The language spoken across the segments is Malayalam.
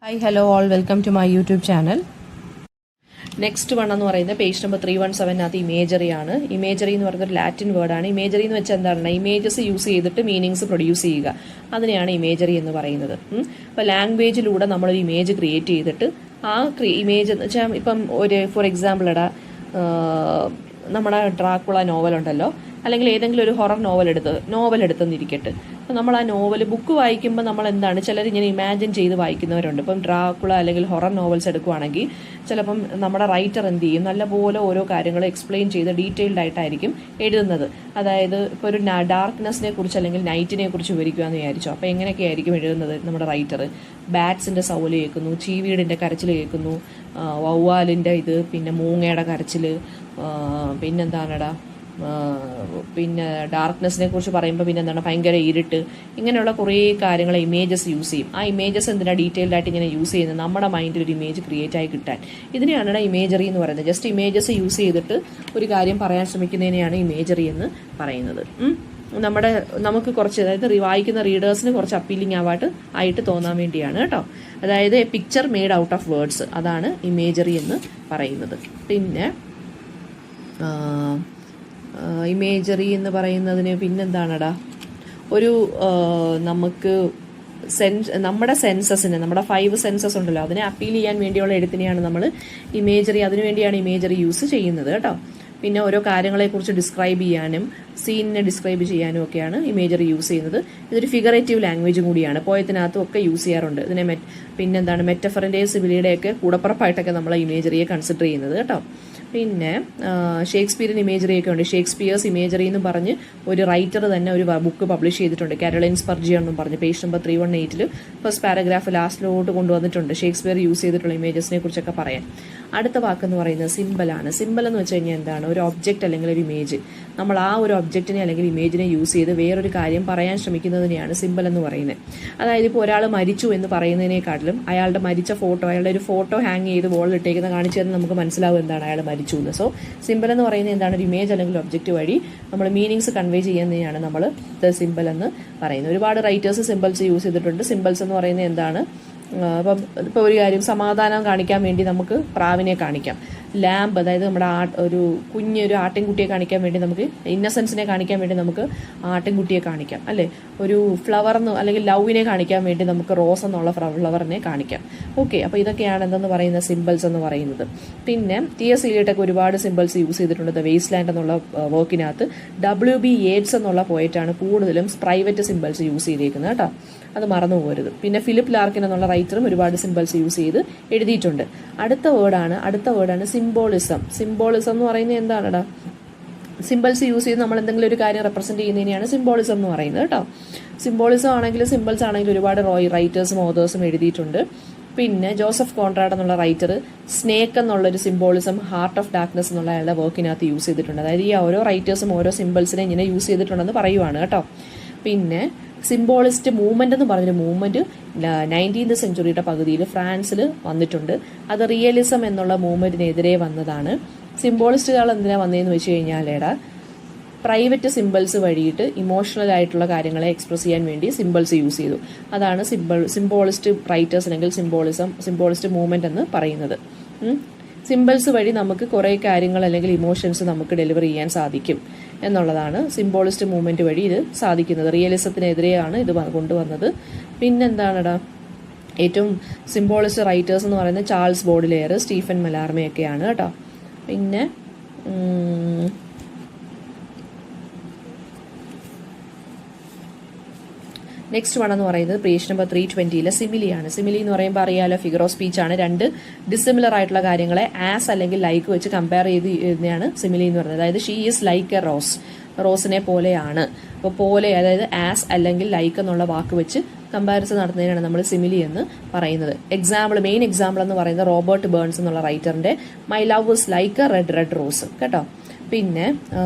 Hi, hello all, welcome to my YouTube channel. Next one എന്ന് പറയുന്നത് പേജ് നമ്പർ 317 ഇമേജറി ആണ്. ഇമേജറി എന്ന് പറയുന്നത് ഒരു ലാറ്റിൻ വേർഡാണ്. ഇമേജറി എന്ന് വെച്ചാൽ എന്താണ്? ഇമേജസ് യൂസ് ചെയ്തിട്ട് മീനിങ്സ് പ്രൊഡ്യൂസ് ചെയ്യുക, അതിനെയാണ് ഇമേജറി എന്ന് പറയുന്നത്. അപ്പോൾ ലാംഗ്വേജിലൂടെ നമ്മളൊരു ഇമേജ് ക്രിയേറ്റ് ചെയ്തിട്ട് ആ ഇമേജ് എന്ന് വെച്ചാൽ ഇപ്പം ഒരു ഫോർ എക്സാമ്പിൾ നമ്മുടെ ഡ്രാക്കുള നോവലുണ്ടല്ലോ, അല്ലെങ്കിൽ ഏതെങ്കിലും ഒരു ഹൊറർ നോവൽ എടുത്തെന്നിരിക്കട്ടെ. അപ്പം നമ്മൾ ആ നോവൽ ബുക്ക് വായിക്കുമ്പോൾ നമ്മൾ എന്താണ്, ചിലർ ഇങ്ങനെ ഇമാജിൻ ചെയ്ത് വായിക്കുന്നവരുണ്ട്. ഇപ്പം ഡ്രാക്കുള അല്ലെങ്കിൽ ഹൊറർ നോവൽസ് എടുക്കുവാണെങ്കിൽ ചിലപ്പം നമ്മുടെ റൈറ്റർ എന്ത് ചെയ്യും, നല്ലപോലെ ഓരോ കാര്യങ്ങൾ എക്സ്പ്ലെയിൻ ചെയ്ത് ഡീറ്റെയിൽഡ് ആയിട്ടായിരിക്കും എഴുതുന്നത്. അതായത് ഇപ്പോൾ ഒരു ഡാർക്ക്നെസ്സിനെ കുറിച്ച് അല്ലെങ്കിൽ നൈറ്റിനെ കുറിച്ച് വിവരിക്കുകയെന്ന് വിചാരിച്ചോ. അപ്പോൾ എങ്ങനെയൊക്കെ ആയിരിക്കും എഴുതുന്നത് നമ്മുടെ റൈറ്റർ? ബാറ്റ്സിൻ്റെ സൗല് കേൾക്കുന്നു, ചീവീടിൻ്റെ കരച്ചിൽ കേൾക്കുന്നു, വവ്വാലിൻ്റെ പിന്നെ മൂങ്ങയുടെ കരച്ചിൽ, പിന്നെന്താണെടാ, പിന്നെ ഡാർക്ക്നെസ്സിനെ കുറിച്ച് പറയുമ്പോൾ പിന്നെ എന്താണ്, ഭയങ്കര ഇരുട്ട്, ഇങ്ങനെയുള്ള കുറേ കാര്യങ്ങൾ ഇമേജസ് യൂസ് ചെയ്യും. ആ ഇമേജസ് എന്തിനാണ് ഡീറ്റെയിൽഡ് ആയിട്ട് ഇങ്ങനെ യൂസ് ചെയ്യുന്നത്? നമ്മുടെ മൈൻഡിൽ ഒരു ഇമേജ് ക്രിയേറ്റ് ആയി കിട്ടാൻ. ഇതിനെയാണ് ഇമേജറി എന്ന് പറയുന്നത്. ജസ്റ്റ് ഇമേജസ് യൂസ് ചെയ്തിട്ട് ഒരു കാര്യം പറയാൻ ശ്രമിക്കുന്നതിനെയാണ് ഇമേജറി എന്ന് പറയുന്നത്. നമുക്ക് കുറച്ച്, അതായത് വായിക്കുന്ന റീഡേഴ്സിന് കുറച്ച് അപ്പീലിംഗ് ആയിട്ട് തോന്നാൻ വേണ്ടിയാണ് കേട്ടോ. അതായത് A picture made out of words, അതാണ് ഇമേജറി എന്ന് പറയുന്നത്. പിന്നെ ഇമേജറി എന്ന് പറയുന്നതിന് പിന്നെന്താണടാ, ഒരു നമുക്ക് നമ്മുടെ സെൻസസിന്, നമ്മുടെ 5 സെൻസസ് ഉണ്ടല്ലോ, അതിനെ അപ്പീൽ ചെയ്യാൻ വേണ്ടിയുള്ള എഴുത്തിനെയാണ് നമ്മൾ ഇമേജറി, അതിനുവേണ്ടിയാണ് ഇമേജറി യൂസ് ചെയ്യുന്നത് കേട്ടോ. പിന്നെ ഓരോ കാര്യങ്ങളെക്കുറിച്ച് ഡിസ്ക്രൈബ് ചെയ്യാനും സീനിനെ ഡിസ്ക്രൈബ് ചെയ്യാനും ഒക്കെയാണ് ഇമേജറി യൂസ് ചെയ്യുന്നത്. ഇതൊരു ഫിഗറേറ്റീവ് ലാംഗ്വേജും കൂടിയാണ്. പോയത്തിനകത്തും ഒക്കെ യൂസ് ചെയ്യാറുണ്ട് ഇതിനെ. പിന്നെന്താണ്, മെറ്റഫറിൻ്റെയും സിമിലിയുടെയൊക്കെ കൂടപ്പുറപ്പായിട്ടൊക്കെ നമ്മൾ ഇമേജറിയെ കൺസിഡർ ചെയ്യുന്നത് കേട്ടോ. പിന്നെ ഷേക്സ്പിയറിൻ ഇമേജറിയൊക്കെ ഉണ്ട്. ഷേക്സ്പിയേഴ്സ് ഇമേജറി എന്ന് പറഞ്ഞ് ഒരു റൈറ്റർ തന്നെ ഒരു ബുക്ക് പബ്ലിഷ് ചെയ്തിട്ടുണ്ട്, കാരോലൈൻ സ്പർജിയൻ എന്നും പറഞ്ഞ്. പേജ് നമ്പർ 318 ഫസ്റ്റ് പാരഗ്രാഫ് ലാസ്റ്റിലോട്ട് കൊണ്ടുവന്നിട്ടുണ്ട് ഷേക്സ്പിയർ യൂസ് ചെയ്തിട്ടുള്ള ഇമേജസിനെ കുറിച്ചൊക്കെ പറയാൻ. അടുത്ത വാക്കെന്ന് പറയുന്നത് സിമ്പലാണ്. സിമ്പൽ എന്ന് വെച്ച് കഴിഞ്ഞാൽ എന്താണ്? ഒരു ഒബ്ജക്റ്റ് അല്ലെങ്കിൽ ഒരു ഇമേജ്. നമ്മൾ ആ ഒരു ഒബ്ജക്റ്റിനെ അല്ലെങ്കിൽ ഇമേജിനെ യൂസ് ചെയ്ത് വേറൊരു കാര്യം പറയാൻ ശ്രമിക്കുന്നതിനെയാണ് സിമ്പൽ എന്ന് പറയുന്നത്. അതായത് ഇപ്പോൾ ഒരാൾ മരിച്ചു എന്ന് പറയുന്നതിനേക്കാട്ടിലും അയാളുടെ മരിച്ച ഫോട്ടോ, അയാളുടെ ഒരു ഫോട്ടോ ഹാങ് ചെയ്ത് വോളിൽ ഇട്ടേക്കുന്ന കാണിച്ചു തരുന്ന നമുക്ക് മനസ്സിലാവും എന്താണ് അയാൾ മരിച്ചു എന്ന്. സോ സിമ്പൽ എന്ന് പറയുന്നത് എന്താണ്? ഒരു ഇമേജ് അല്ലെങ്കിൽ ഒബ്ജക്റ്റ് വഴി നമ്മൾ മീനിങ്സ് കൺവേ ചെയ്യുന്നതിനാണ് നമ്മൾ സിമ്പൽ എന്ന് പറയുന്നത്. ഒരുപാട് റൈറ്റേഴ്സ് സിമ്പിൾസ് യൂസ് ചെയ്തിട്ടുണ്ട്. സിമ്പിൾസ് എന്ന് പറയുന്നത് എന്താണ്? ഇപ്പോൾ ഒരു കാര്യം സമാധാനം കാണിക്കാൻ വേണ്ടി നമുക്ക് പ്രാവിനെ കാണിക്കാം. ലാമ്പ്, അതായത് നമ്മുടെ ഒരു കുഞ്ഞൊരു ആട്ടിൻകുട്ടിയെ കാണിക്കാൻ വേണ്ടി നമുക്ക്, ഇന്നസെൻസിനെ കാണിക്കാൻ വേണ്ടി നമുക്ക് ആട്ടിൻകുട്ടിയെ കാണിക്കാം അല്ലേ. ഒരു ഫ്ലവർ അല്ലെങ്കിൽ ലവിനെ കാണിക്കാൻ വേണ്ടി നമുക്ക് റോസ് എന്നുള്ള ഫ്ലവറിനെ കാണിക്കാം. ഓക്കെ, അപ്പോൾ ഇതൊക്കെയാണ് എന്തെന്ന് പറയുന്ന സിമ്പിൾസ് എന്ന് പറയുന്നത്. പിന്നെ T.S. Eliot ഒരുപാട് സിമ്പിൾസ് യൂസ് ചെയ്തിട്ടുണ്ട്. ദ വേസ്റ്റ് ലാൻഡ് എന്നുള്ള വർക്കിനകത്ത് W.B. Yeats എന്നുള്ള പോയിട്ടാണ് കൂടുതലും പ്രൈവറ്റ് സിമ്പിൾസ് യൂസ് ചെയ്തേക്കുന്നത് കേട്ടോ, അത് മറന്നു പോകരുത്. പിന്നെ ഫിലിപ്പ് ലാർക്കിൻ എന്നുള്ള റൈറ്ററും ഒരുപാട് സിമ്പിൾസ് യൂസ് ചെയ്ത് എഴുതിയിട്ടുണ്ട്. അടുത്ത വേർഡാണ് സിംബോളിസം. സിംബോളിസം എന്ന് പറയുന്നത് എന്താണെടാ? സിമ്പിൾസ് യൂസ് ചെയ്ത് നമ്മൾ എന്തെങ്കിലും ഒരു കാര്യം റെപ്രസെന്റ് ചെയ്യുന്നതിനെയാണ് സിംബോളിസം എന്ന് പറയുന്നത് കേട്ടോ. സിംബോളിസം ആണെങ്കിലും സിമ്പിൾസ് ആണെങ്കിലും ഒരുപാട് റൈറ്റേഴ്സും ഓതേഴ്സും എഴുതിയിട്ടുണ്ട്. പിന്നെ ജോസഫ് കോൺറാഡ് എന്നുള്ള റൈറ്റർ സ്നേക്ക് എന്നുള്ളൊരു സിംബോളിസം ഹാർട്ട് ഓഫ് ഡാർക്ക്നെസ് എന്നുള്ള അയാളുടെ വർക്കിനകത്ത് യൂസ് ചെയ്തിട്ടുണ്ട്. അതായത് ഈ ഓരോ റൈറ്റേഴ്സും ഓരോ സിമ്പിൾസിനെ ഇങ്ങനെ യൂസ് ചെയ്തിട്ടുണ്ടെന്ന് പറയുവാണ് കേട്ടോ. പിന്നെ സിംബോളിസ്റ്റ് മൂവ്മെന്റ് എന്ന് പറഞ്ഞൊരു മൂവ്മെന്റ് 19th സെഞ്ചുറിയുടെ പകുതിയിൽ ഫ്രാൻസിൽ വന്നിട്ടുണ്ട്. അത് റിയലിസം എന്നുള്ള മൂവ്മെന്റിനെതിരെ വന്നതാണ്. സിംബോളിസ്റ്റുകൾ എന്തിനാ വന്നതെന്ന് വെച്ച് കഴിഞ്ഞാൽ പ്രൈവറ്റ് സിമ്പിൾസ് വഴിയിട്ട് ഇമോഷണൽ ആയിട്ടുള്ള കാര്യങ്ങളെ എക്സ്പ്രസ് ചെയ്യാൻ വേണ്ടി സിമ്പിൾസ് യൂസ് ചെയ്തു. അതാണ് സിംബോളിസ്റ്റ് റൈറ്റേഴ്സ് അല്ലെങ്കിൽ സിംബോളിസ്റ്റ് മൂവ്മെന്റ് എന്ന് പറയുന്നത്. സിമ്പിൾസ് വഴി നമുക്ക് കുറേ കാര്യങ്ങൾ അല്ലെങ്കിൽ ഇമോഷൻസ് നമുക്ക് ഡെലിവർ ചെയ്യാൻ സാധിക്കും എന്നുള്ളതാണ് സിംബോളിസ്റ്റ് മൂവ്മെന്റ് വഴി ഇത് സാധിക്കുന്നത്. റിയലിസത്തിനെതിരെയാണ് ഇത് കൊണ്ടുവന്നത്. പിന്നെന്താണെടാ, ഏറ്റവും സിംബോളിസ്റ്റ് റൈറ്റേഴ്സ് എന്ന് പറയുന്നത് ചാൾസ് ബോഡിലെയർ, സ്റ്റീഫൻ മലാർമയൊക്കെയാണ് കേട്ടോ. പിന്നെ നെക്സ്റ്റ് വൺ എന്ന് പറയുന്നത് പേജ് നമ്പർ 320 സിമിലിയാണ്. സിമിലി എന്ന് പറയുമ്പോൾ അറിയാലോ, ഫിഗർ ഓഫ് സ്പീച്ച് ആണ്. രണ്ട് ഡിസിമിലർ ആയിട്ടുള്ള കാര്യങ്ങളെ ആസ് അല്ലെങ്കിൽ ലൈക്ക് വെച്ച് കമ്പയർ ചെയ്തതാണ് സിമിലി എന്ന് പറയുന്നത്. അതായത് ഷീ ഈസ് ലൈക്ക് എ റോസിനെ പോലെയാണ്. അപ്പോൾ പോലെ, അതായത് ആസ് അല്ലെങ്കിൽ ലൈക്ക് എന്നുള്ള വാക്ക് വെച്ച് കമ്പാരിസൺ നടത്തുന്നതിനാണ് നമ്മൾ സിമിലി എന്ന് പറയുന്നത്. മെയിൻ എക്സാമ്പിൾ എന്ന് പറയുന്നത് റോബർട്ട് ബേൺസ് എന്നുള്ള റൈറ്ററിന്റെ my love is like a red rose കേട്ടോ. പിന്നെ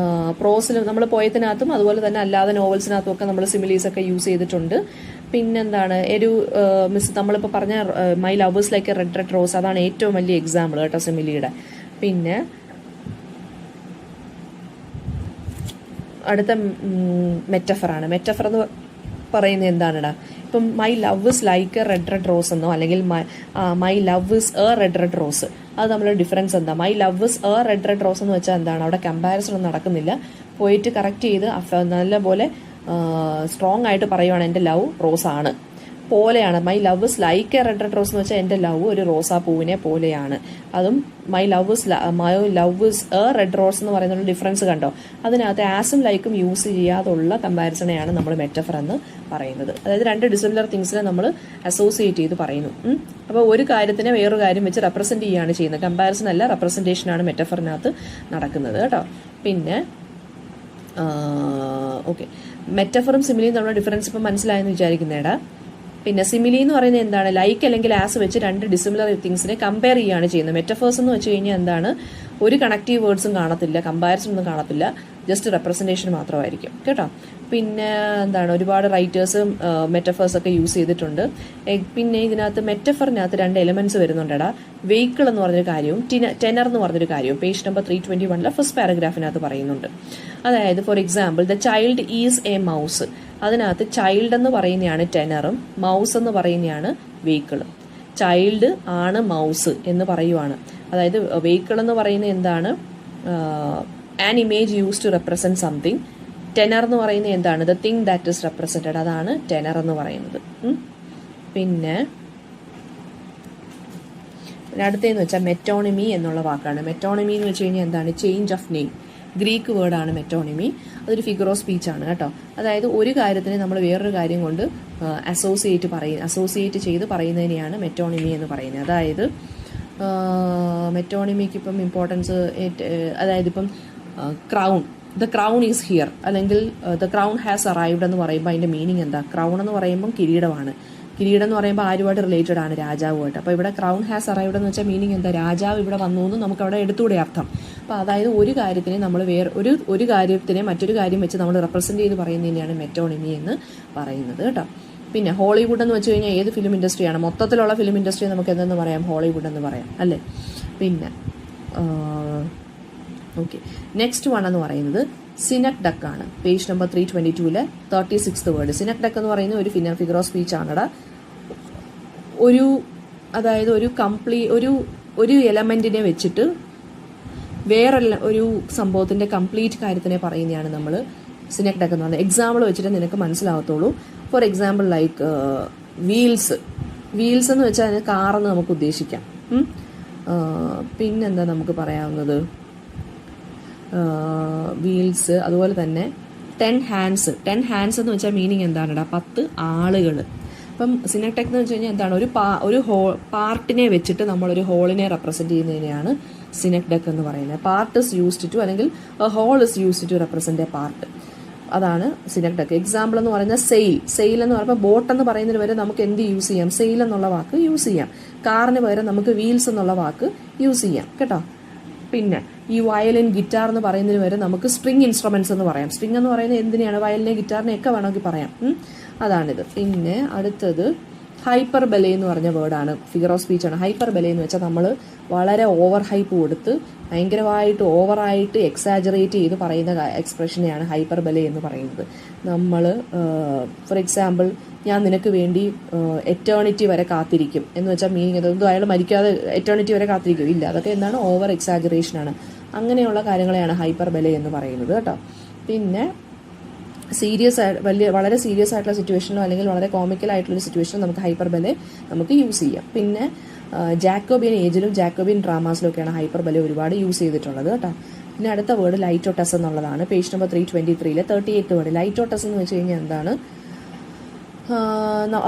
പ്രോസിൽ നമ്മൾ പോയത്തിനകത്തും അതുപോലെ തന്നെ അല്ലാതെ നോവൽസിനകത്തും ഒക്കെ നമ്മൾ സിമിലീസ് ഒക്കെ യൂസ് ചെയ്തിട്ടുണ്ട്. പിന്നെന്താണ്, നമ്മളിപ്പോൾ പറഞ്ഞ my love is like a red rose, അതാണ് ഏറ്റവും വലിയ എക്സാമ്പിൾ കേട്ടോ സിമിലിയുടെ. പിന്നെ അടുത്ത മെറ്റഫറാണ്. മെറ്റഫർ എന്ന് പറയുന്നത് എന്താണെടാ? ഇപ്പം my love is like a red rose എന്നോ അല്ലെങ്കിൽ my love is A red rose, അത് തമ്മിലുള്ള ഡിഫറൻസ് എന്താ? My love is A red rose എന്ന് വെച്ചാൽ എന്താണ്? അവിടെ കമ്പാരിസൺ ഒന്നും നടക്കുന്നില്ല. പോയിട്ട് കറക്റ്റ് ചെയ്ത് നല്ലപോലെ സ്ട്രോങ് ആയിട്ട് പറയുവാണ് എൻ്റെ ലവ് റോസ് ആണ് പോലെയാണ്. My love is like a red rose എന്ന് വെച്ചാൽ എൻ്റെ ലവ് ഒരു റോസാ പൂവിനെ പോലെയാണ്. അതും my love is A red rose എന്ന് പറയുന്ന ഡിഫറൻസ് കണ്ടോ? അതിനകത്ത് ആസും ലൈക്കും യൂസ് ചെയ്യാതുള്ള കമ്പാരിസണെയാണ് നമ്മൾ മെറ്റഫർ എന്ന് പറയുന്നത്. അതായത് രണ്ട് ഡിസിമിലർ തിങ്സിനെ നമ്മൾ അസോസിയേറ്റ് ചെയ്ത് പറയുന്നു. അപ്പോൾ ഒരു കാര്യത്തിനെ വേറൊരു കാര്യം വെച്ച് റെപ്രസെന്റ് ചെയ്യുകയാണ് ചെയ്യുന്നത്. കമ്പാരിസൺ അല്ല, റെപ്രസെന്റേഷനാണ് മെറ്റഫറിനകത്ത് നടക്കുന്നത് കേട്ടോ. പിന്നെ ഓക്കെ, മെറ്റഫറും സിമിലിയും തമ്മിലുള്ള ഡിഫറൻസ് ഇപ്പം മനസ്സിലായെന്ന് വിചാരിക്കുന്നേടാ. പിന്നെ സിമിലി എന്ന് പറയുന്നത് എന്താണ്? ലൈക്ക് അല്ലെങ്കിൽ ആസ് വെച്ച് രണ്ട് ഡിസിമിലർ തിങ്സിനെ കമ്പയർ ചെയ്യുകയാണ് ചെയ്യുന്നത്. മെറ്റഫേഴ്സ് എന്ന് വെച്ച് കഴിഞ്ഞാൽ എന്താണ്? ഒരു കണക്റ്റീവ് വേർഡ്സും കാണത്തില്ല, കമ്പാരിസൺ ഒന്നും കാണത്തില്ല, ജസ്റ്റ് റെപ്രസെന്റേഷൻ മാത്രമായിരിക്കും കേട്ടോ. പിന്നെ എന്താണ്, ഒരുപാട് റൈറ്റേഴ്സ് മെറ്റഫേഴ്സ് ഒക്കെ യൂസ് ചെയ്തിട്ടുണ്ട്. പിന്നെ ഇതിനകത്ത് മെറ്റഫറിനകത്ത് രണ്ട് എലിമെന്റ്സ് വരുന്നുണ്ടടാ. വെഹിക്കിൾ എന്ന് പറഞ്ഞൊരു കാര്യവും ടെനർ എന്ന് പറഞ്ഞൊരു കാര്യവും പേജ് നമ്പർ 321 ഫസ്റ്റ് പാരഗ്രാഫിനകത്ത് പറയുന്നുണ്ട്. അതായത് for example, the child is A mouse. അതിനകത്ത് ചൈൽഡ് എന്ന് പറയുന്നതാണ് ടെനറും മൗസ് എന്ന് പറയുന്നതാണ് വെഹിക്കിളും. ചൈൽഡ് ആണ് മൗസ് എന്ന് പറയുവാണ്. അതായത് വെഹിക്കിൾ എന്ന് പറയുന്നത് എന്താണ്? An image use to represent something. Tenor എന്ന് പറയുന്നത് എന്താണ്? The thing that is represented. അതാണ് ടെനർ എന്ന് പറയുന്നത്. പിന്നെ അടുത്തതെന്ന് വെച്ചാൽ മെറ്റോണിമി എന്നുള്ള വാക്കാണ്. മെറ്റോണിമി എന്ന് വെച്ച് കഴിഞ്ഞാൽ എന്താണ്? Change of name. ഗ്രീക്ക് വേർഡാണ് മെറ്റോണിമി. അതൊരു ഫിഗർ ഓഫ് സ്പീച്ച് ആണ് കേട്ടോ. അതായത് ഒരു കാര്യത്തിന് നമ്മൾ വേറൊരു കാര്യം കൊണ്ട് അസോസിയേറ്റ് ചെയ്ത് പറയുന്നതിനെയാണ് മെറ്റോണിമി എന്ന് പറയുന്നത്. അതായത് മെറ്റോണിമിക്ക് ഇപ്പം ഇമ്പോർട്ടൻസ്, അതായത് ഇപ്പം crown, the crown is here, അല്ലെങ്കിൽ ദ ക്രൗൺ ഹാസ് അറൈവ്ഡ് എന്ന് പറയുമ്പോൾ അതിന്റെ മീനിങ് എന്താ? ക്രൗൺ എന്ന് പറയുമ്പം കിരീടമാണ്. കിരീടം എന്ന് പറയുമ്പോൾ ആരുമായിട്ട് റിലേറ്റഡ് ആണ്? രാജാവുമായിട്ട്. അപ്പോൾ ഇവിടെ ക്രൗൺ ഹാസ് അറൈവ്ഡ് എന്ന് വെച്ചാൽ മീനിങ് എന്താ? രാജാവ് ഇവിടെ വന്നു എന്ന് നമുക്ക് അവിടെ എടുത്തുകൂടെ അർത്ഥം. അപ്പോൾ അതായത് ഒരു കാര്യത്തിനെ നമ്മൾ ഒരു കാര്യത്തിനെ മറ്റൊരു കാര്യം വെച്ച് നമ്മൾ റെപ്രസെന്റ് ചെയ്ത് പറയുന്നതിനെയാണ് മെറ്റോണിമി എന്ന് പറയുന്നത് കേട്ടോ. പിന്നെ ഹോളിവുഡ് എന്ന് വെച്ച് കഴിഞ്ഞാൽ ഏത് ഫിലിം ഇൻഡസ്ട്രിയാണ്? മൊത്തത്തിലുള്ള ഫിലിം ഇൻഡസ്ട്രി നമുക്ക് എന്തെന്ന് പറയാം? ഹോളിവുഡ് എന്ന് പറയാം അല്ലേ. പിന്നെ ഓക്കെ, നെക്സ്റ്റ് വൺ എന്ന് പറയുന്നത് സിനക് ഡക്ക് ആണ്. Page number 322 36th word. Synecdoche എന്ന് പറയുന്ന ഒരു ഫിഗർ ഓഫ് സ്പീച്ച് ആണടാ. അതായത് ഒരു എലമെന്റിനെ വെച്ചിട്ട് വേറെ ഒരു സംഭവത്തിന്റെ കംപ്ലീറ്റ് കാര്യത്തിനെ പറയുന്നതാണ് നമ്മൾ സിനക് ഡക്ക് എന്ന് പറയുന്നത്. എക്സാമ്പിൾ വെച്ചിട്ട് നിനക്ക് മനസ്സിലാവത്തുള്ളൂ. ഫോർ എക്സാമ്പിൾ ലൈക്ക് വീൽസ് എന്ന് വെച്ചാൽ അതിന് കാറെന്ന് നമുക്ക് ഉദ്ദേശിക്കാം. പിന്നെന്താ നമുക്ക് പറയാവുന്നത്? വീൽസ്. അതുപോലെ തന്നെ 10 ഹാൻഡ്സ്. 10 ഹാൻഡ്സ് എന്ന് വെച്ചാൽ മീനിങ് എന്താണെടാ? 10 ആളുകൾ. അപ്പം സിനക് ഡക്ക് എന്ന് വെച്ച് കഴിഞ്ഞാൽ എന്താണ്? ഒരു പാർട്ടിനെ വെച്ചിട്ട് നമ്മളൊരു ഹോളിനെ റെപ്രസെന്റ് ചെയ്യുന്നതിനെയാണ് സിനക് ഡക്ക് എന്ന് പറയുന്നത്. പാർട്ട് ഇസ് യൂസ്ഡ് ടു, അല്ലെങ്കിൽ whole is used to represent a part. അതാണ് സിനക് ഡക്ക്. എക്സാമ്പിൾ എന്ന് പറയുന്നത് സെയിൽ എന്ന് പറയുമ്പോൾ ബോട്ട് എന്ന് പറയുന്നതിന് വരെ നമുക്ക് എന്ത് യൂസ് ചെയ്യാം? സെയിൽ എന്നുള്ള വാക്ക് യൂസ് ചെയ്യാം. കാറിന് പകരം നമുക്ക് വീൽസ് എന്നുള്ള വാക്ക് യൂസ് ചെയ്യാം കേട്ടോ. പിന്നെ ഈ വയലിൻ, ഗിറ്റാർ എന്ന് പറയുന്നതിന് വരെ നമുക്ക് സ്ട്രിങ് ഇൻസ്ട്രുമെന്റ്സ് എന്ന് പറയാം. സ്ട്രിങ് എന്ന് പറയുന്നത് എന്തിനാണ്? വയലിനെ, ഗിറ്റാറിനെ ഒക്കെ വേണമെങ്കിൽ പറയാം. അതാണിത്. പിന്നെ അടുത്തത് ഹൈപ്പർ ബലെ എന്ന് പറഞ്ഞ വേർഡാണ്, ഫിഗർ ഓഫ് സ്പീച്ച് ആണ്. ഹൈപ്പർ ബലെ എന്ന് വെച്ചാൽ നമ്മൾ വളരെ ഓവർ ഹൈപ്പ് കൊടുത്ത് ഭയങ്കരമായിട്ട് ഓവറായിട്ട് എക്സാജറേറ്റ് ചെയ്ത് പറയുന്ന എക്സ്പ്രഷനെയാണ് ഹൈപ്പർ ബലെ എന്ന് പറയുന്നത്. നമ്മൾ ഫോർ എക്സാമ്പിൾ, ഞാൻ നിനക്ക് വേണ്ടി എറ്റേണിറ്റി വരെ കാത്തിരിക്കും എന്ന് വെച്ചാൽ മീനിങ് അതൊന്നും അയാൾ മരിക്കാതെ എറ്റേണിറ്റി വരെ കാത്തിരിക്കും ഇല്ല. അതൊക്കെ എന്താണ്? ഓവർ എക്സാജറേഷനാണ്. അങ്ങനെയുള്ള കാര്യങ്ങളെയാണ് ഹൈപ്പർ ബലെ എന്ന് പറയുന്നത് കേട്ടോ. പിന്നെ വളരെ സീരിയസ് ആയിട്ടുള്ള സിറ്റുവേഷനിലോ അല്ലെങ്കിൽ വളരെ കോമിക്കൽ ആയിട്ടുള്ള സിറ്റുവേഷനിലോ നമുക്ക് ഹൈപ്പർ ബലെ നമുക്ക് യൂസ് ചെയ്യാം. പിന്നെ ജാക്കോബിയൻ ഏജിലും ജാക്കോബിയൻ ഡ്രാമാസിലും ഒക്കെയാണ് ഹൈപ്പർ ബലെ ഒരുപാട് യൂസ് ചെയ്തിട്ടുള്ളത് കേട്ടോ. പിന്നെ അടുത്ത വേർഡ് ലൈറ്റോട്ടസ് എന്നുള്ളതാണ്. Page number 323 38th word. ലൈറ്റോട്ടസ് എന്ന് വെച്ച് കഴിഞ്ഞാൽ എന്താണ്?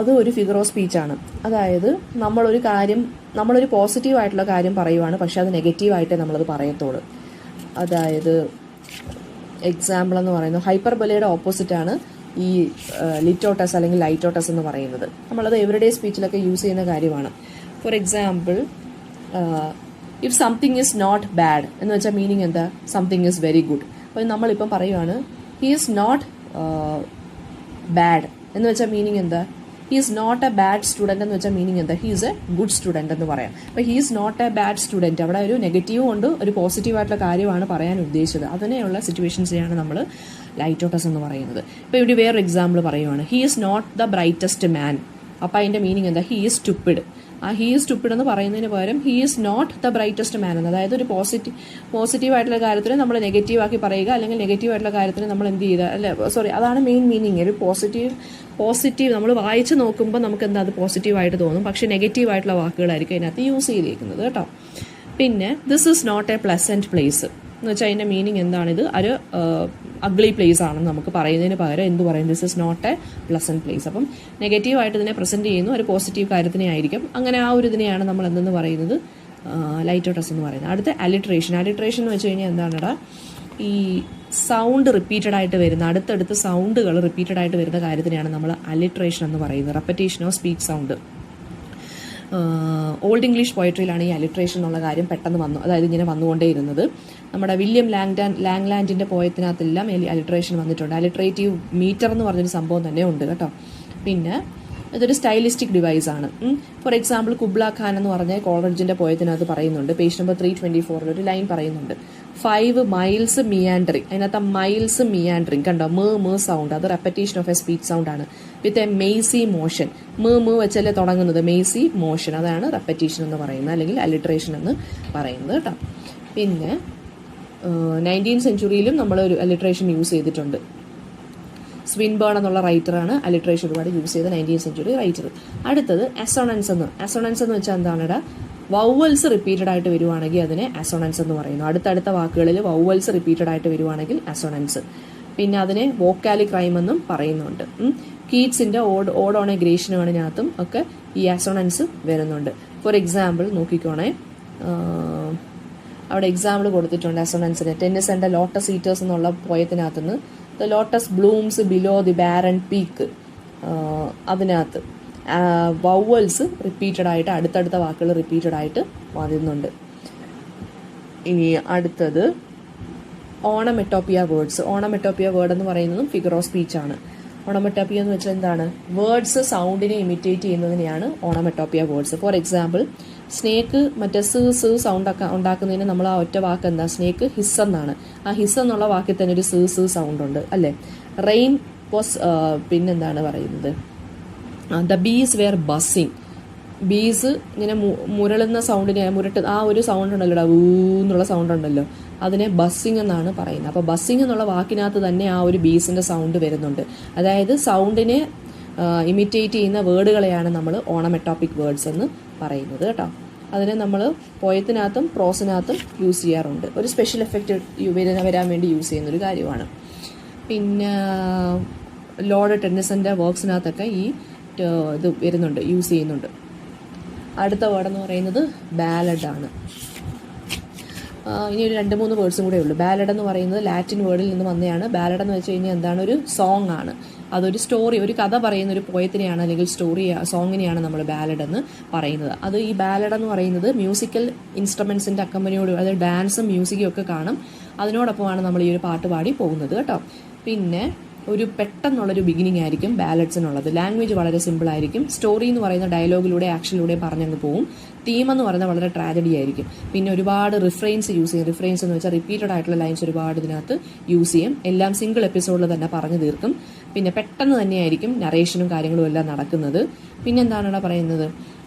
അത് ഒരു ഫിഗർ ഓഫ് സ്പീച്ച് ആണ്. അതായത് നമ്മളൊരു പോസിറ്റീവ് ആയിട്ടുള്ള കാര്യം പറയുവാണ്, പക്ഷെ അത് നെഗറ്റീവായിട്ടേ നമ്മളത് പറയത്തുള്ളൂ. അതായത് എക്സാമ്പിൾ എന്ന് പറയുന്നത് ഹൈപ്പർ ബലയുടെ ഓപ്പോസിറ്റ് ആണ് ഈ ലിറ്റോട്ടസ് അല്ലെങ്കിൽ ലൈറ്റോട്ടസ് എന്ന് പറയുന്നത്. നമ്മളത് എവറിഡേ സ്പീച്ചിലൊക്കെ യൂസ് ചെയ്യുന്ന കാര്യമാണ്. For example, if something is not bad എന്ന് വെച്ചാൽ മീനിങ് എന്താ? Something is very good. അപ്പോൾ നമ്മളിപ്പം പറയുവാണ് ഹി ഈസ് നോട്ട് ബാഡ് എന്ന് വെച്ചാൽ മീനിങ് എന്താ? Is not a bad student എന്ന് വെച്ചാൽ മീനിങ് എന്താ? ഹീസ് എ ഗുഡ് സ്റ്റുഡൻറ്റ് എന്ന് പറയാം. അപ്പോൾ he's not a bad student, അവിടെ ഒരു നെഗറ്റീവ് കൊണ്ട് ഒരു പോസിറ്റീവായിട്ടുള്ള കാര്യമാണ് പറയാൻ ഉദ്ദേശിച്ചത്. അതിനെയുള്ള സിറ്റുവേഷൻസിനെയാണ് നമ്മൾ ലൈറ്റോട്ടസ് എന്ന് പറയുന്നത്. ഇപ്പോൾ ഇവിടെ വേറൊരു എക്സാമ്പിൾ പറയുവാണ്, he is not the brightest man. അപ്പോൾ അതിൻ്റെ മീനിങ് എന്താ? He is stupid. ആ ഹീ ഈസ് സ്റ്റുപ്പിഡ് എന്ന് പറയുന്നതിന് പകരം he is not the brightest man എന്ന്, അതായത് ഒരു പോസിറ്റീവായിട്ടുള്ള കാര്യത്തിന് നമ്മൾ നെഗറ്റീവാക്കി പറയുക, അല്ലെങ്കിൽ നെഗറ്റീവായിട്ടുള്ള കാര്യത്തിന് നമ്മൾ എന്ത് ചെയ്യുക, അല്ല സോറി, അതാണ് മെയിൻ മീനിങ്. ഒരു പോസിറ്റീവ് നമ്മൾ വായിച്ച് നോക്കുമ്പോൾ നമുക്ക് എന്താ അത് പോസിറ്റീവായിട്ട് തോന്നും, പക്ഷേ നെഗറ്റീവായിട്ടുള്ള വാക്കുകളായിരിക്കും അതിനകത്ത് യൂസ് ചെയ്തിരിക്കുന്നത് കേട്ടോ. പിന്നെ this is not a pleasant place എന്ന് വെച്ചാൽ അതിൻ്റെ മീനിങ് എന്താണിത്? ഒരു അഗ്ലി പ്ലേസ് ആണെന്ന് നമുക്ക് പറയുന്നതിന് പകരം എന്ത് പറയും? This is not a pleasant place. അപ്പം നെഗറ്റീവായിട്ട് ഇതിനെ പ്രസൻറ്റ് ചെയ്യുന്നു, ഒരു പോസിറ്റീവ് കാര്യത്തിനെ ആയിരിക്കും. അങ്ങനെ ആ ഒരു ഇതിനെയാണ് നമ്മൾ എന്തെന്ന് പറയുന്നത്? ലൈറ്റോട്ടസ് എന്ന് പറയുന്നത്. അടുത്ത അലിട്രേഷൻ. അലിട്രേഷൻ എന്ന് വെച്ച് കഴിഞ്ഞാൽ എന്താണെടാ? ഈ സൗണ്ട് റിപ്പീറ്റഡ് ആയിട്ട് വരുന്ന, അടുത്തടുത്ത് സൗണ്ടുകൾ റിപ്പീറ്റഡ് ആയിട്ട് വരുന്ന കാര്യത്തിനെയാണ് നമ്മൾ അലിട്രേഷൻ എന്ന് പറയുന്നത്. Repetition of speech sound. Old English പോയട്രിയിലാണ് ഈ അലിട്രേഷൻ എന്നുള്ള കാര്യം പെട്ടെന്ന് അതായത് ഇങ്ങനെ വന്നുകൊണ്ടേയിരുന്നത്. നമ്മുടെ വില്യം ലാംഗ്ലാൻഡിൻ്റെ പോയത്തിനകത്തെല്ലാം അലിട്രേഷൻ വന്നിട്ടുണ്ട്. അലിട്രേറ്റീവ് മീറ്റർ എന്ന് പറഞ്ഞൊരു സംഭവം തന്നെ ഉണ്ട് കേട്ടോ. പിന്നെ ഇതൊരു സ്റ്റൈലിസ്റ്റിക് ഡിവൈസാണ്. ഫോർ എക്സാമ്പിൾ കുബ്ല ഖാൻ എന്ന് പറഞ്ഞ കോളറിജിൻ്റെ പോയത്തിനകത്ത് പറയുന്നുണ്ട്, പേജ് നമ്പർ 324 ഒരു ലൈൻ പറയുന്നുണ്ട്, 5 മൈൽസ് മിയാൻഡറിങ്. അതിനകത്ത് മൈൽസ് മിയാൻഡറിങ് കണ്ടോ? സൗണ്ട്, അത് repetition of a speech sound ആണ്. With a mazy motion. വെച്ചല്ലേ തുടങ്ങുന്നത്? മെയ്സി മോഷൻ, അതാണ് റെപ്പറ്റേഷൻ എന്ന് പറയുന്നത്, അല്ലെങ്കിൽ അലിട്രേഷൻ എന്ന് പറയുന്നത് കേട്ടോ. പിന്നെ 19th സെഞ്ച്വറിയിലും നമ്മൾ ഒരു അലിട്രേഷൻ യൂസ് ചെയ്തിട്ടുണ്ട്. സ്വിൻബേൺ എന്നുള്ള റൈറ്ററാണ് അലിട്രേഷൻ ഒരുപാട് യൂസ് ചെയ്ത 19th സെഞ്ച്വറി റൈറ്റർ. അടുത്തത് അസോണൻസ് എന്ന് വെച്ചാൽ എന്താണ്? വൗവൽസ് റിപ്പീറ്റഡ് ആയിട്ട് വരുവാണെങ്കിൽ അതിനെ അസോണൻസ് എന്ന് പറയുന്നു. അടുത്തടുത്ത വാക്കുകളിൽ വൗവൽസ് റിപ്പീറ്റഡ് ആയിട്ട് വരുവാണെങ്കിൽ അസോണൻസ്. പിന്നെ അതിനെ വോക്കാലിക് റൈം എന്നും പറയുന്നുണ്ട്. കീറ്റ്സിൻ്റെ ഓഡ് ഓൺ എ ഗ്രേഷനുകളിനകത്തും ഒക്കെ ഈ അസോണൻസ് വരുന്നുണ്ട്. ഫോർ എക്സാമ്പിൾ നോക്കിക്കോണേ, അവിടെ എക്സാമ്പിൾ കൊടുത്തിട്ടുണ്ട് അസോണൻസിന്. ടെന്നിസ് ആൻഡ് ലോട്ടസ് ഈറ്റേഴ്സ് എന്നുള്ള പോയത്തിനകത്തുനിന്ന് the lotus blooms below the barren peak, അതിനകത്ത് വൗവൽസ് റിപ്പീറ്റഡ് ആയിട്ട് അടുത്തടുത്ത വാക്കുകൾ റിപ്പീറ്റഡ് ആയിട്ട് വരുന്നുണ്ട്. ഇനി അടുത്തത് ഓണമെറ്റോപ്പിയ വേർഡ്സ്. ഓണമെറ്റോപ്പിയ വേർഡ് എന്ന് പറയുന്നതും ഫിഗർ ഓഫ് സ്പീച്ച് ആണ്. ഓണമെറ്റോപ്പിയ എന്ന് വെച്ചാൽ എന്താണ്? വേർഡ്സ് സൗണ്ടിനെ ഇമിറ്റേറ്റ് ചെയ്യുന്നതിനെയാണ് onomatopoeia words. For example, snake മറ്റേ സൗണ്ട് ഒക്കെ ഉണ്ടാക്കുന്നതിന് നമ്മൾ ആ ഒറ്റ വാക്ക് എന്താ? സ്നേക്ക് ഹിസ് എന്നാണ്. ആ ഹിസ് എന്നുള്ള വാക്കിൽ തന്നെ ഒരു സൗണ്ട് ഉണ്ട് അല്ലേ? റെയിൻ വാസ്, പിന്നെന്താണ് പറയുന്നത്? The bees were buzzing. Bees ഇങ്ങനെ മുരളുന്ന സൗണ്ടിനെ, ആ ഒരു സൗണ്ട് ഉണ്ടല്ലോ, എന്നുള്ള സൗണ്ട് ഉണ്ടല്ലോ, അതിനെ ബസ്സിങ് എന്നാണ് പറയുന്നത്. അപ്പോൾ ബസ്സിങ് എന്നുള്ള വാക്കിനകത്ത് തന്നെ ആ ഒരു ബീസിൻ്റെ സൗണ്ട് വരുന്നുണ്ട്. അതായത് സൗണ്ടിനെ ഇമിറ്റേറ്റ് ചെയ്യുന്ന വേർഡുകളെയാണ് നമ്മൾ ഓണമെറ്റോപ്പിക് വേർഡ്സ് എന്ന് പറയുന്നത് കേട്ടോ. അതിനെ നമ്മൾ പോയത്തിനകത്തും പ്രോസിനകത്തും യൂസ് ചെയ്യാറുണ്ട്. ഒരു സ്പെഷ്യൽ എഫക്റ്റ് വരാൻ വേണ്ടി യൂസ് ചെയ്യുന്നൊരു കാര്യമാണ്. പിന്നെ ലോർഡ് ടെന്നിസൻ്റെ വർക്ക്സിനകത്തൊക്കെ ഈ ഇത് വരുന്നുണ്ട്, യൂസ് ചെയ്യുന്നുണ്ട്. അടുത്ത വേർഡെന്ന് പറയുന്നത് ബാലഡാണ്. ഇനി ഒരു 2-3 വേർഡ്സും കൂടെ ഉള്ളൂ. ബാലഡ് എന്ന് പറയുന്നത് ലാറ്റിൻ വേർഡിൽ നിന്ന് വന്നതാണ്. ബാലഡ് എന്ന് വെച്ച് കഴിഞ്ഞാൽ എന്താണ്? ഒരു സോങ് ആണ്. അതൊരു സ്റ്റോറി, ഒരു കഥ പറയുന്ന ഒരു പോയത്തിനെയാണ് അല്ലെങ്കിൽ സോങ്ങിനെയാണ് നമ്മൾ ബാലഡ് എന്ന് പറയുന്നത്. അത് ഈ ബാലഡ് എന്ന് പറയുന്നത് മ്യൂസിക്കൽ ഇൻസ്ട്രുമെൻസിൻ്റെ അക്കമ്പനിയോട്, അതായത് ഡാൻസും മ്യൂസിക്കും ഒക്കെ കാണും. അതിനോടൊപ്പമാണ് നമ്മൾ ഈ ഒരു പാട്ട് പാടി പോകുന്നത് കേട്ടോ. പിന്നെ ഒരു പെട്ടെന്നുള്ളൊരു ബിഗിനിങ് ആയിരിക്കും ബാലഡ്സിനുള്ളത്. ലാംഗ്വേജ് വളരെ സിമ്പിളായിരിക്കും. സ്റ്റോറി എന്ന് പറയുന്ന ഡയലോഗിലൂടെ ആക്ഷനിലൂടെ പറഞ്ഞങ്ങ് പോകും. തീം എന്ന് പറയുന്നത് വളരെ ട്രാജഡി ആയിരിക്കും. പിന്നെ ഒരുപാട് റിഫ്രെയിൻസ് യൂസ് ചെയ്യും. റിഫ്രെയിൻസ് എന്ന് വെച്ചാൽ റിപ്പീറ്റഡ് ആയിട്ടുള്ള ലൈൻസ് ഒരുപാട് ഇതിനകത്ത് യൂസ് ചെയ്യും. എല്ലാം സിംഗിൾ എപ്പിസോഡിൽ തന്നെ പറഞ്ഞു തീർക്കും. പിന്നെ പെട്ടെന്ന് തന്നെയായിരിക്കും നറേഷനും കാര്യങ്ങളും എല്ലാം നടക്കുന്നത്. പിന്നെന്താണ് പറയുന്നത്?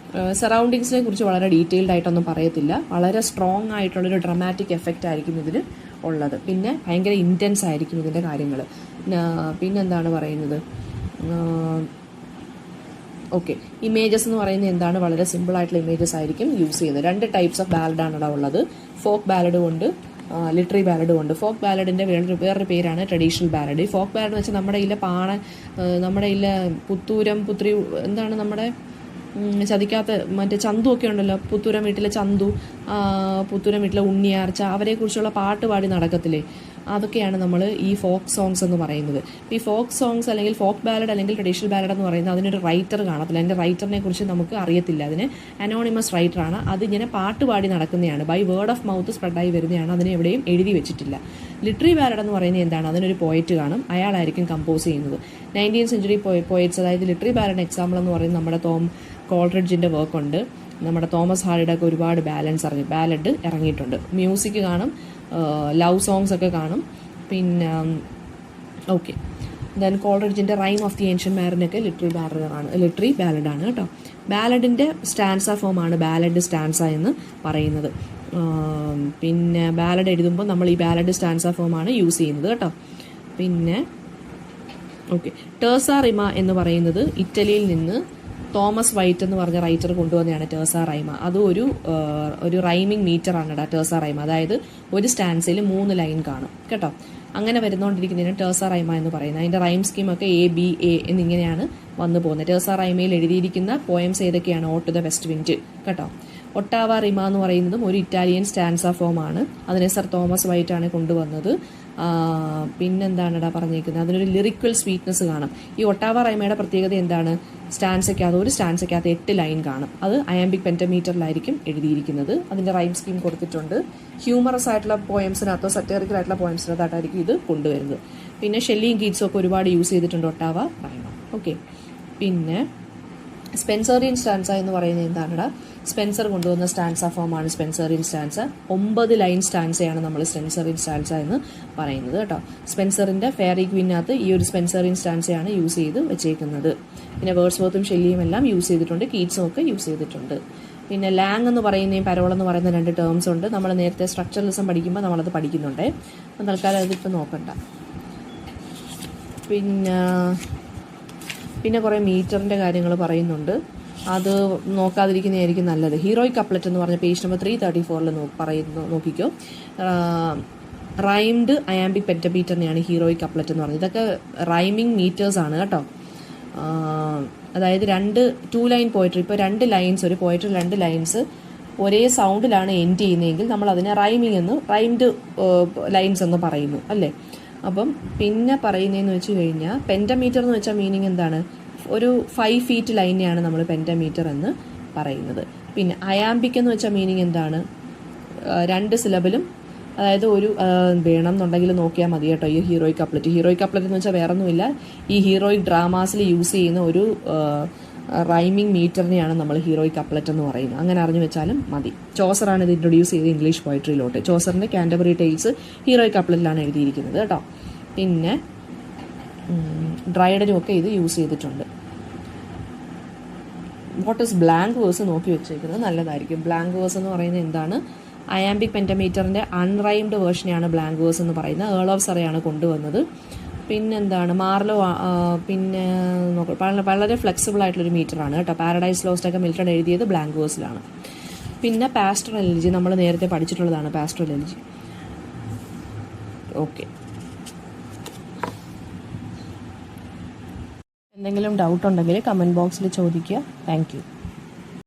സറൗണ്ടിങ്സിനെ കുറിച്ച് വളരെ ഡീറ്റെയിൽഡ് ആയിട്ടൊന്നും പറയത്തില്ല. വളരെ സ്ട്രോങ് ആയിട്ടുള്ളൊരു ഡ്രമാറ്റിക് എഫക്റ്റ് ആയിരിക്കും ഇതിൽ ഉള്ളത്. പിന്നെ ഭയങ്കര ഇൻറ്റൻസ് ആയിരിക്കും ഇതിൻ്റെ കാര്യങ്ങൾ. പിന്നെന്താണ് പറയുന്നത്? ഓക്കെ, ഇമേജസ് എന്ന് പറയുന്നത് എന്താണ്? വളരെ സിമ്പിൾ ആയിട്ടുള്ള ഇമേജസ് ആയിരിക്കും യൂസ് ചെയ്യുന്നത്. 2 ടൈപ്സ് ഓഫ് ബാലഡാണ് ഇവിടെ ഉള്ളത്. ഫോക്ക് ബാലഡ് കൊണ്ട് ലിറ്ററി ബാലഡ് കൊണ്ട്. ഫോക്ക് ബാലഡിൻ്റെ വേറൊരു പേരാണ് ട്രഡീഷണൽ ബാലഡ്. ഈ ഫോക്ക് ബാലഡ് എന്ന് വെച്ചാൽ നമ്മുടെ നമ്മുടെ പുത്തൂരി എന്താണ് നമ്മുടെ ചതിക്കാത്ത മറ്റേ ചന്തു ഒക്കെ ഉണ്ടല്ലോ, പുത്തൂരം വീട്ടിലെ ചന്തു, പുത്തൂരം വീട്ടിലെ ഉണ്ണിയാർച്ച, അവരെക്കുറിച്ചുള്ള പാട്ട് പാടി നടക്കത്തില്ലേ? അതൊക്കെയാണ് നമ്മൾ ഈ ഫോക്ക് സോങ്സ് എന്ന് പറയുന്നത്. ഈ ഫോക്ക് സോങ്സ് അല്ലെങ്കിൽ ഫോക്ക് ബാലഡ് അല്ലെങ്കിൽ ട്രഡീഷണൽ ബാലഡ് എന്ന് പറയുന്നത് അതിനൊരു റൈറ്റർ കാണത്തില്ല. അതിൻ്റെ റൈറ്ററിനെ കുറിച്ച് നമുക്ക് അറിയത്തില്ല. അതിന് അനോണിമസ് റൈറ്ററാണ്. അതിങ്ങനെ പാട്ട് പാടി നടക്കുന്നതാണ്, ബൈ വേർഡ് ഓഫ് മൗത്ത് സ്പ്രെഡായി വരുന്നതാണ്. അതിനെ എവിടെയും എഴുതി വെച്ചിട്ടില്ല. ലിറ്ററി ബാലഡ് എന്ന് പറയുന്നത് എന്താണ്? അതിനൊരു പോയറ്റ് കാണും, അയാളായിരിക്കും കമ്പോസ് ചെയ്യുന്നത്. 19th century പോയറ്റ്സ്, അതായത് ലിറ്ററി ബാലഡ് എക്സാമ്പിൾ എന്ന് പറയുന്നത് നമ്മുടെ കോൾറിഡ്ജിൻ്റെ വർക്കുണ്ട്, നമ്മുടെ തോമസ് ഹാർഡിയുടെ ഒക്കെ ഒരുപാട് ബാലഡ് ഇറങ്ങിയിട്ടുണ്ട്. മ്യൂസിക് കാണും, ലവ് സോങ്സ് ഒക്കെ കാണും. പിന്നെ ഓക്കെ, ദെൻ കോൾറിഡ്ജിൻ്റെ റൈം ഓഫ് ദി ഏൻഷ്യന്റ് മാരിനൊക്കെ ലിറ്ററി ബാലഡാണ് കേട്ടോ. ബാലഡിൻ്റെ സ്റ്റാൻസ ഫോമാണ് ബാലഡ് സ്റ്റാൻസ എന്ന് പറയുന്നത്. പിന്നെ ബാലഡ് എഴുതുമ്പോൾ നമ്മൾ ഈ ബാലഡ് സ്റ്റാൻസ ഫോമാണ് യൂസ് ചെയ്യുന്നത് കേട്ടോ. പിന്നെ ഓക്കെ, ടേഴ്സ റിമ എന്ന് പറയുന്നത് ഇറ്റലിയിൽ നിന്ന് തോമസ് വൈറ്റ് എന്ന് പറഞ്ഞ റൈറ്റർ കൊണ്ടുവന്നതാണ് ടേഴ്സ റൈമ. അത് ഒരു റൈമിംഗ് മീറ്റർ ആണ് കേട്ടോ ടേഴ്സ റൈമ. അതായത് ഒരു സ്റ്റാൻസിൽ 3 ലൈൻ കാണും കേട്ടോ. അങ്ങനെ വരുന്നോണ്ടിരിക്കുന്നതിന് ടേഴ്സ റൈമ എന്ന് പറയുന്നത്. അതിൻ്റെ റൈം സ്കീമൊക്കെ A-B-A എന്നിങ്ങനെയാണ് വന്നു പോകുന്നത്. ടേഴ്സ റൈമയിൽ എഴുതിയിരിക്കുന്ന പോയംസ് ഏതൊക്കെയാണ്? ഓ ടു ദ വെസ്റ്റ് വിൻഡ് കേട്ടോ. ഒട്ടാവ റിമ എന്ന് പറയുന്നതും ഒരു ഇറ്റാലിയൻ സ്റ്റാൻസ ഫോമാണ്. അതിനെ സർ തോമസ് വൈറ്റ് ആണ് കൊണ്ടുവന്നത്. പിന്നെന്താണ് പറഞ്ഞേക്കുന്നത്? അതിനൊരു ലിറിക്കൽ സ്വീറ്റ്നെസ് കാണും. ഈ ഒട്ടാവ റൈമയുടെ പ്രത്യേകത എന്താണ്? ഒരു സ്റ്റാൻസയ്ക്കകത്ത് 8 ലൈൻ കാണും. അത് അയാംബിക് പെന്റമീറ്ററിലായിരിക്കും എഴുതിയിരിക്കുന്നത്. അതിൻ്റെ റൈം സ്കീം കൊടുത്തിട്ടുണ്ട്. ഹ്യൂമറസ് ആയിട്ടുള്ള പോയംസിനകത്തോ സറ്ററിക്കൽ ആയിട്ടുള്ള പോയംസിനകത്തായിട്ടായിരിക്കും ഇത് കൊണ്ടുവരുന്നത്. പിന്നെ ഷെല്ലിയും കീറ്റ്സും ഒക്കെ ഒരുപാട് യൂസ് ചെയ്തിട്ടുണ്ട് ഒട്ടാവ റൈമ. ഓക്കെ, പിന്നെ സ്പെൻസറിയൻ സ്റ്റാൻസ എന്ന് പറയുന്നത് എന്താണെടാ? സ്പെൻസർ കൊണ്ടുവന്ന സ്റ്റാൻസ ഫോമാണ് സ്പെൻസറിയൻ സ്റ്റാൻസ. 9 ലൈൻ സ്റ്റാൻസയാണ് നമ്മൾ സ്പെൻസറിയൻ സ്റ്റാൻസ എന്ന് പറയുന്നത് കേട്ടോ. സ്പെൻസറിന്റെ ഫെയറി ക്വീനകത്ത് ഈ ഒരു സ്പെൻസറിയൻ സ്റ്റാൻസയാണ് യൂസ് ചെയ്ത് വെച്ചേക്കുന്നത്. പിന്നെ വേർഡ്സ്വർത്തും ഷെല്ലിയും എല്ലാം യൂസ് ചെയ്തിട്ടുണ്ട്, കീറ്റ്സും ഒക്കെ യൂസ് ചെയ്തിട്ടുണ്ട്. പിന്നെ ലാങ് എന്ന് പറയുന്നതും പരോൾ എന്ന് പറയുന്ന 2 ടേംസ് ഉണ്ട്. നമ്മൾ നേരത്തെ സ്ട്രക്ചറലിസം പഠിക്കുമ്പോൾ നമ്മളത് പഠിക്കുന്നുണ്ട്. അപ്പം തൽക്കാലം അതിപ്പോൾ നോക്കണ്ട. പിന്നെ കുറേ മീറ്ററിൻ്റെ കാര്യങ്ങൾ പറയുന്നുണ്ട്. അത് നോക്കാതിരിക്കുന്നതായിരിക്കും നല്ലത്. ഹീറോയിക് കപ്ലറ്റ് എന്ന് പറഞ്ഞ പേജ് നമ്പർ 334 നോക്കിക്കോ. റൈംഡ് അയാംബിക് പെന്റമീറ്ററിനെയാണ് ഹീറോയിക് കപ്ലറ്റ് എന്ന് പറഞ്ഞത്. ഇതൊക്കെ റൈമിംഗ് മീറ്റേഴ്സ് ആണ് കേട്ടോ. അതായത് 2 ലൈൻ പോയട്രി, ഇപ്പോൾ 2 ലൈൻസ്, ഒരു പോയട്രി 2 ലൈൻസ് ഒരേ സൗണ്ടിലാണ് എൻഡ് ചെയ്യുന്നതെങ്കിൽ നമ്മൾ അതിനെ റൈംഡ് ലൈൻസ് എന്ന് പറയുന്നു അല്ലേ. അപ്പം പിന്നെ പറയുന്നതെന്ന് വെച്ച് കഴിഞ്ഞാൽ പെന്റമീറ്റർ എന്ന് വെച്ചാൽ മീനിങ് എന്താണ്? ഒരു 5 feet ലൈനെയാണ് നമ്മൾ പെന്റമീറ്റർ എന്ന് പറയുന്നത്. പിന്നെ അയാംബിക് എന്ന് വെച്ചാൽ മീനിങ് എന്താണ്? 2 സിലബിലും, അതായത് ഒരു വേണം എന്നുണ്ടെങ്കിൽ നോക്കിയാൽ മതി കേട്ടോ. ഈ ഹീറോയിക് കപ്ലറ്റ് എന്ന് വെച്ചാൽ വേറൊന്നുമില്ല, ഈ ഹീറോയിക് ഡ്രാമാസിൽ യൂസ് ചെയ്യുന്ന ഒരു റൈമിംഗ് മീറ്ററിനെയാണ് നമ്മൾ ഹീറോയിക് കപ്ലറ്റ് എന്ന് പറയുന്നത്. അങ്ങനെ അറിഞ്ഞു വെച്ചാലും മതി. ചോസറാണ് ഇത് ഇൻട്രൊഡ്യൂസ് ചെയ്ത് ഇംഗ്ലീഷ് പോയട്രിയിലോട്ട്. ചോസറിൻ്റെ കാൻറ്റർബറി ടെയിൽസ് ഹീറോയിക് കപ്ലറ്റിലാണ് എഴുതിയിരിക്കുന്നത് കേട്ടോ. പിന്നെ ഡ്രൈഡനും ഒക്കെ ഇത് യൂസ് ചെയ്തിട്ടുണ്ട്. വാട്ട് ഈസ് ബ്ലാങ്ക് വേഴ്സ് നോക്കി വെച്ചേക്കുന്നത് നല്ലതായിരിക്കും. ബ്ലാങ്ക് വേഴ്സ് എന്ന് പറയുന്നത് എന്താണ്? അയാംബിക് പെന്റമീറ്ററിൻ്റെ അൺറൈംഡ് വേർഷനെയാണ് ബ്ലാങ്ക് വേഴ്സ് എന്ന് പറയുന്നത്. ഏൾ ഓഫ് സറയാണ് കൊണ്ടുവന്നത്. പിന്നെന്താണ്? മാർലോ പിന്നെ വളരെ ഫ്ലെക്സിബിൾ ആയിട്ടുള്ളൊരു മീറ്ററാണ് കേട്ടോ. പാരഡൈസ് ലോസ്റ്റൊക്കെ മിൽട്ടൺ എഴുതിയത് ബ്ലാങ്ക് വേഴ്സിലാണ്. പിന്നെ പാസ്റ്ററൽ എലിജി നമ്മൾ നേരത്തെ പഠിച്ചിട്ടുള്ളതാണ്. Pastoral elegy. ഓക്കെ, എന്തെങ്കിലും ഡൗട്ട് ഉണ്ടെങ്കിൽ കമൻറ്റ് ബോക്സിൽ ചോദിക്കുക. Thank U.